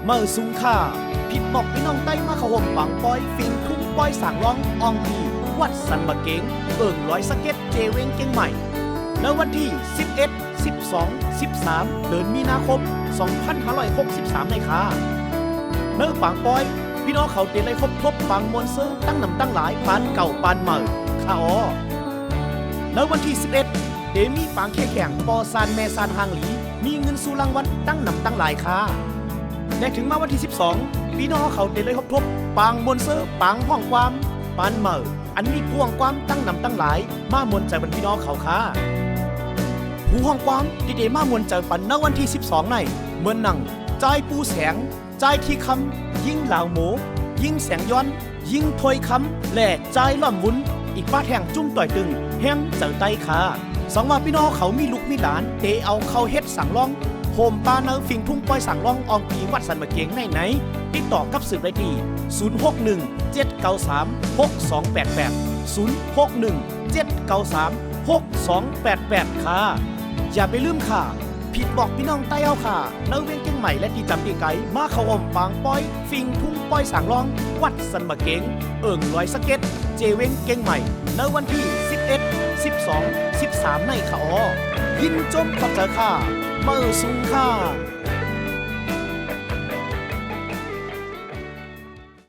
เมื่อสุงค่าผิดบอกพี่น้องใต้มาเขาห่มปังปอยฟิงทุ่งปอยสางร้องอองพีวัดสันบะเกงร้อยสะเก็ตเจเวงเก่งใหม่ในวันที่11 12 13เดือนมีนาคม2563ในค่ะเนื้อปังปอยพี่น้องเขาเตียนเลยครบปังมวลซื้อตั้งนำตั้งหลายปานเก่าปานใหม่ค่ะอ๋อในวันที่11เดมีปังแข่งปอซานแม่ซานหางหลีมีเงินสู่รางวัลตั้งนำตั้งหลายค่ะและถึงมาวันที่12พี่น้องเขาเตียนเลยครบปังมวลซื้อปังห้องความปานใหม่อันมีพวงความตั้งนำตั้งหลายมามวลใจบรรพี่น้องเขาค่ะผู้ห้องความดีๆมามวลใจปันในวันที่12ในเมื่อนั่งใจปูแสงใจที่คำยิ่งเหล่าหมูยิ่งแสงย้อนยิ่งถอยคำแหล่ใจล่ำวุ้นอีกป้าแห่งจุ้มต่อยตึงแห้งเจังไตขาสองว่าพี่น้องเขามีลูกมีหลานเตเอาเข้าเฮ็ดสั่งร้องโฮมปาเนอฟิงทุ่งปอยสั่งร้องอองปีวัดสันมะเกียงไหนติดต่อกับสืบได้ที่061-793-6288 ค่ะอย่าไปลืมค่ะผิดบอกพี่น้องใต้เอาค่ะเนื้อเวียงเก่งใหม่และที่จำปีไก่มาเขาอมปางป้อยฟิงทุ่งป้อยสางร้องวัดสันมะเกงร้อยสะเก็ตเจเว้งเก่งใหม่ในวันที่11 12 13ในค่ะอ๋อยินจมขอบใจค่ะเมื่อสูงค่ะ